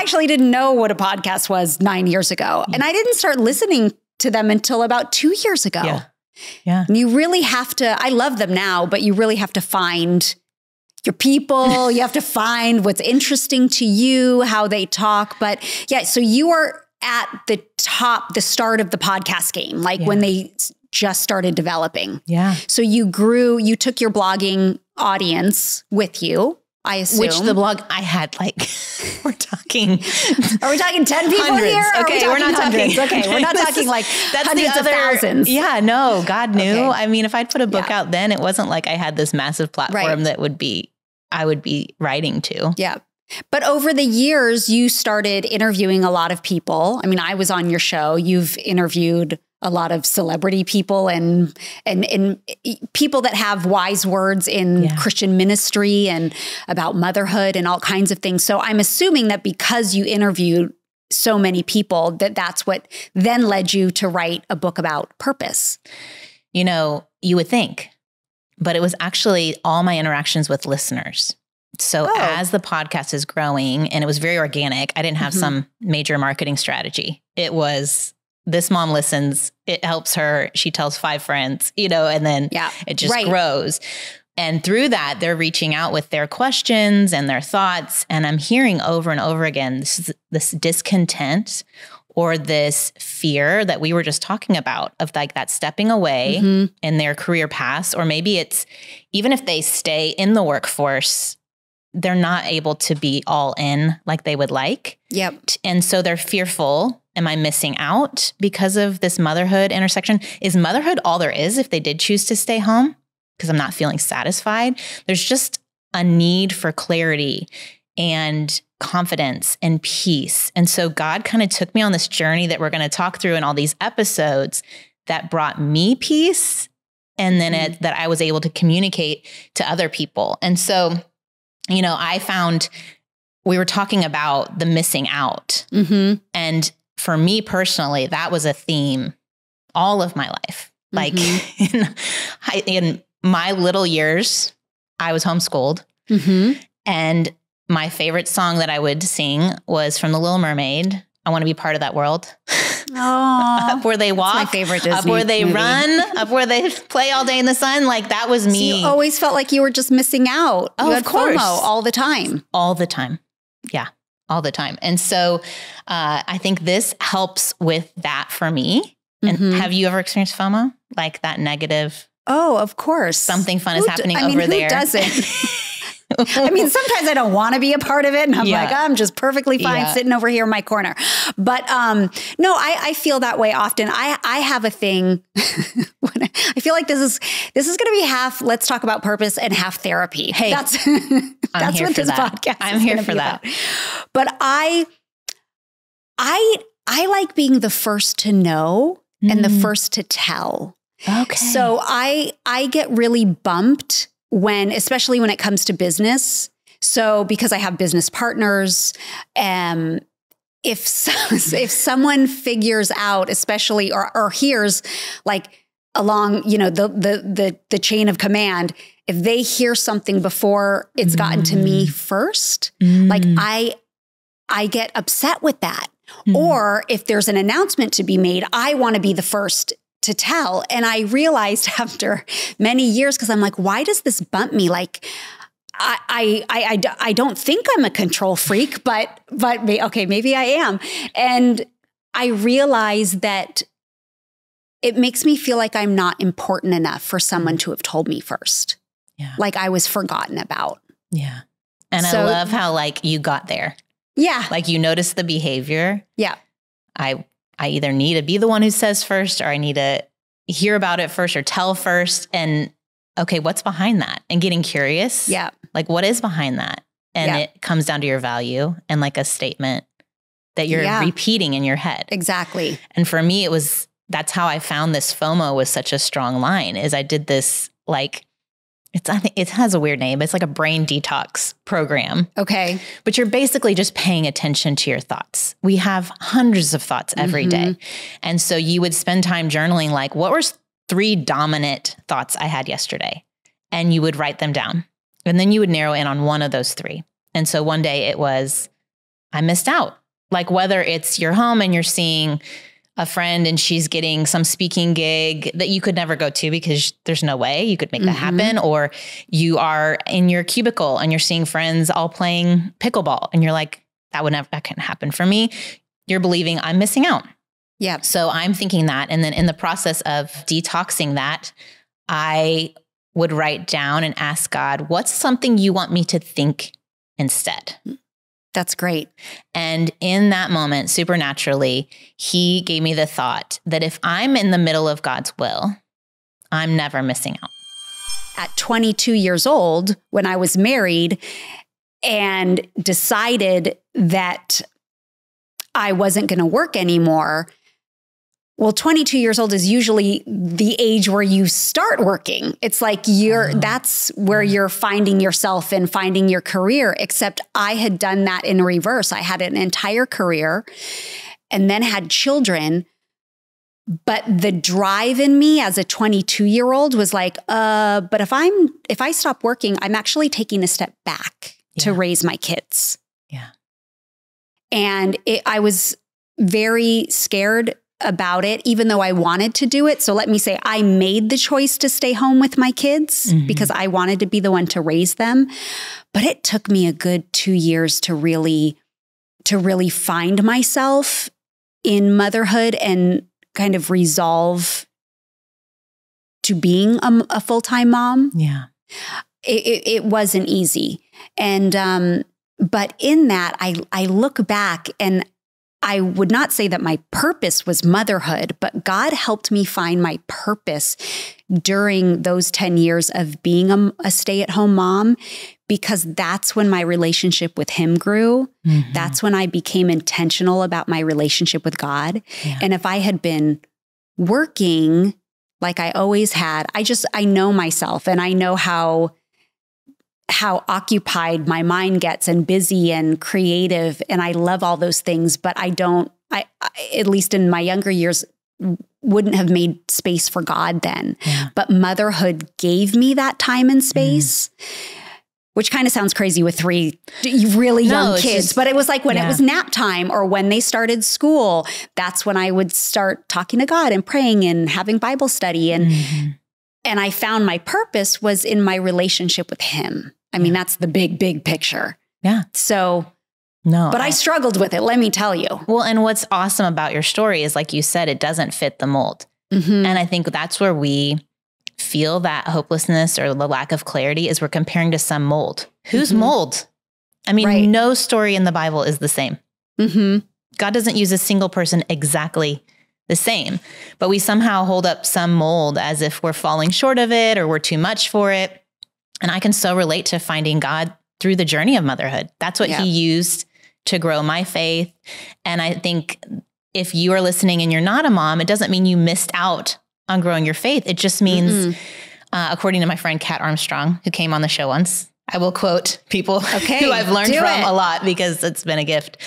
actually didn't know what a podcast was 9 years ago. And I didn't start listening to them until about 2 years ago. Yeah. Yeah. And you really have to, I love them now, but you really have to find your people. You have to find what's interesting to you, how they talk. But yeah, so you are at the top, the start of the podcast game, like when they just started developing. Yeah. So you grew, you took your blogging audience with you, I assume. Which the blog I had like, we're talking. Are we talking 10 people hundreds. here? Okay, we're not hundreds? talking. Okay, we're not talking like hundreds of thousands. Yeah, no, God knew. Okay. I mean, if I'd put a book out then, it wasn't like I had this massive platform that I would be writing to. Yeah. But over the years, you started interviewing a lot of people. I mean, I was on your show. You've interviewed a lot of celebrity people and people that have wise words in Christian ministry and about motherhood and all kinds of things. So I'm assuming that because you interviewed so many people, that's what then led you to write a book about purpose. You know, you would think, but it was actually all my interactions with listeners. So as the podcast is growing, and it was very organic, I didn't have some major marketing strategy. It was, this mom listens, it helps her, she tells 5 friends, you know, and then it just grows. And through that, they're reaching out with their questions and their thoughts. And I'm hearing over and over again, this discontent or this fear that we were just talking about of like that stepping away in their career paths. Or maybe it's, even if they stay in the workforce, they're not able to be all in like they would like. Yep. And so they're fearful. Am I missing out because of this motherhood intersection? Is motherhood all there is if they did choose to stay home? Because I'm not feeling satisfied. There's just a need for clarity and confidence and peace. And so God kind of took me on this journey that we're going to talk through in all these episodes that brought me peace. And then that I was able to communicate to other people. And so, you know, I found we were talking about the missing out. And for me personally, that was a theme all of my life. Like in my little years, I was homeschooled. And my favorite song that I would sing was from The Little Mermaid. I want to be part of that world. Up where they walk, my favorite Disney up where they movie. Run, up where they play all day in the sun. Like that was me. So you always felt like you were just missing out. Oh, you had of course. FOMO all the time. All the time. Yeah. All the time. And so I think this helps with that for me. And have you ever experienced FOMO? Like that negative? Oh, of course. Something fun is happening over who there. Doesn't? I mean, sometimes I don't want to be a part of it. And I'm like, I'm just perfectly fine sitting over here in my corner. But no, I feel that way often. I have a thing. I feel like this is going to be half, let's talk about purpose, and half therapy. Hey, that's what this podcast I'm is here gonna for be that. about. But I like being the first to know and the first to tell. Okay. So I get really bumped especially when it comes to business. So because I have business partners, if someone figures out, especially or hears like along, you know, the chain of command, if they hear something before it's gotten to me first, like I get upset with that. Or if there's an announcement to be made, I want to be the first to tell. And I realized after many years, because I'm like, why does this bump me? Like, I don't think I'm a control freak, but okay, maybe I am. And I realized that it makes me feel like I'm not important enough for someone to have told me first. Yeah. Like I was forgotten about. Yeah. And I love how like you got there. Yeah. Like you noticed the behavior. Yeah. I either need to be the one who says first, or I need to hear about it first or tell first. And okay, what's behind that? And getting curious. Yeah. Like what is behind that? And it comes down to your value and like a statement that you're repeating in your head. Exactly. And for me, that's how I found this FOMO was such a strong line, is I did this like, I think it has a weird name. It's like a brain detox program. Okay. But you're basically just paying attention to your thoughts. We have hundreds of thoughts every day. And so you would spend time journaling, like, what were 3 dominant thoughts I had yesterday? And you would write them down. And then you would narrow in on one of those 3. And so one day it was, I missed out. Like whether it's you're home and you're seeing a friend and she's getting some speaking gig that you could never go to because there's no way you could make that happen. Or you are in your cubicle and you're seeing friends all playing pickleball and you're like, that can't happen for me. You're believing I'm missing out. Yeah. So I'm thinking that. And then in the process of detoxing that, I would write down and ask God, what's something you want me to think instead? That's great. And in that moment, supernaturally, he gave me the thought that if I'm in the middle of God's will, I'm never missing out. At 22 years old, when I was married and decided that I wasn't going to work anymore, well, 22 years old is usually the age where you start working. It's like that's where you're finding yourself and finding your career, except I had done that in reverse. I had an entire career and then had children. But the drive in me as a 22-year-old was like, but if I stop working, I'm actually taking a step back to raise my kids. Yeah. And I was very scared about it, even though I wanted to do it. So let me say, I made the choice to stay home with my kids because I wanted to be the one to raise them. But it took me a good 2 years to really find myself in motherhood and kind of resolve to being a full-time mom. Yeah. It wasn't easy. And, but in that, I look back and I would not say that my purpose was motherhood, but God helped me find my purpose during those 10 years of being a stay-at-home mom, because that's when my relationship with him grew. That's when I became intentional about my relationship with God. Yeah. And if I had been working like I always had, I know myself and I know how occupied my mind gets and busy and creative. And I love all those things, but I at least in my younger years, wouldn't have made space for God then. Yeah. But motherhood gave me that time and space, which kind of sounds crazy with 3 really young kids. But it was like when it was nap time or when they started school, that's when I would start talking to God and praying and having Bible study. And I found my purpose was in my relationship with him. I mean, that's the big picture. Yeah. So, but I struggled with it, let me tell you. Well, and what's awesome about your story is, like you said, it doesn't fit the mold. And I think that's where we feel that hopelessness or the lack of clarity is we're comparing to some mold. Whose mold? I mean, no story in the Bible is the same. God doesn't use a single person exactly the same, but we somehow hold up some mold as if we're falling short of it or we're too much for it. And I can so relate to finding God through the journey of motherhood. That's what he used to grow my faith. And I think if you are listening and you're not a mom, it doesn't mean you missed out on growing your faith. It just means, according to my friend Kat Armstrong, who came on the show once, I will quote people who I've learned from a lot because it's been a gift.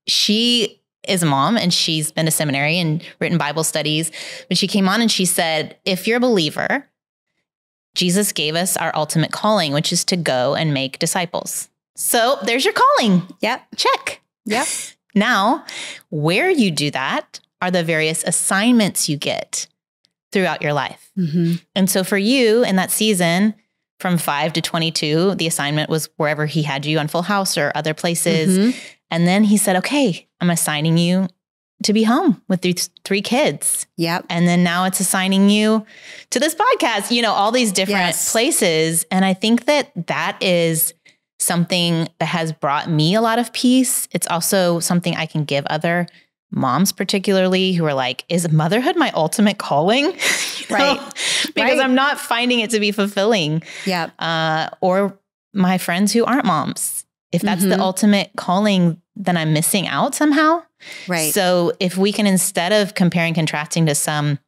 She is a mom and she's been to seminary and written Bible studies, but she came on and she said, if you're a believer, Jesus gave us our ultimate calling, which is to go and make disciples. So there's your calling. Yep. Check. Yep. Now, where you do that are the various assignments you get throughout your life. And so for you in that season, from 5 to 22, the assignment was wherever he had you on Full House or other places. And then he said, okay, I'm assigning you to be home with 3 kids. Yep. And then now it's assigning you to this podcast, all these different places. And I think that is something that has brought me a lot of peace. It's also something I can give other moms, particularly who are like, is motherhood my ultimate calling? Because I'm not finding it to be fulfilling. Yeah. Or my friends who aren't moms. If that's the ultimate calling, then I'm missing out somehow. Right. So if we can, instead of comparing, contrasting to some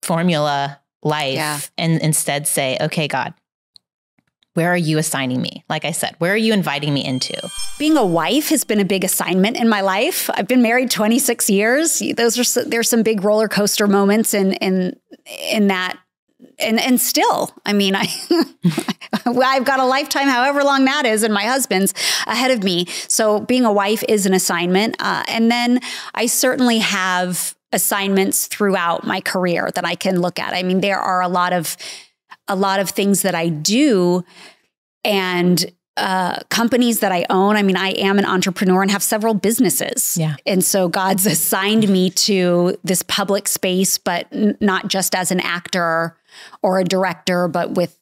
formula life, and instead say, okay, God, where are you assigning me? Like I said, where are you inviting me into? Being a wife has been a big assignment in my life. I've been married 26 years. There's some big roller coaster moments in that. And still, I mean, I've got a lifetime, however long that is, and my husband's ahead of me. So being a wife is an assignment. And then I certainly have assignments throughout my career that I can look at. I mean, there are a lot of things that I do and companies that I own. I mean, I am an entrepreneur and have several businesses. Yeah. And so God's assigned me to this public space, but not just as an actor or a director, but with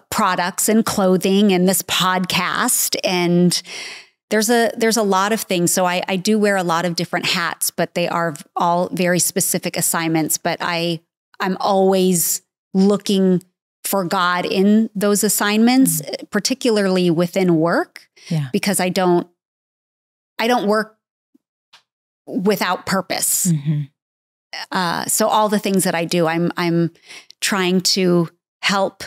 products and clothing and this podcast. And there's a lot of things. So I do wear a lot of different hats, but they are all very specific assignments. But I'm always looking for God in those assignments, particularly within work, because I don't work without purpose. So all the things that I do, I'm trying to help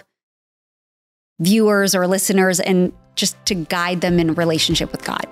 viewers or listeners and just to guide them in relationship with God.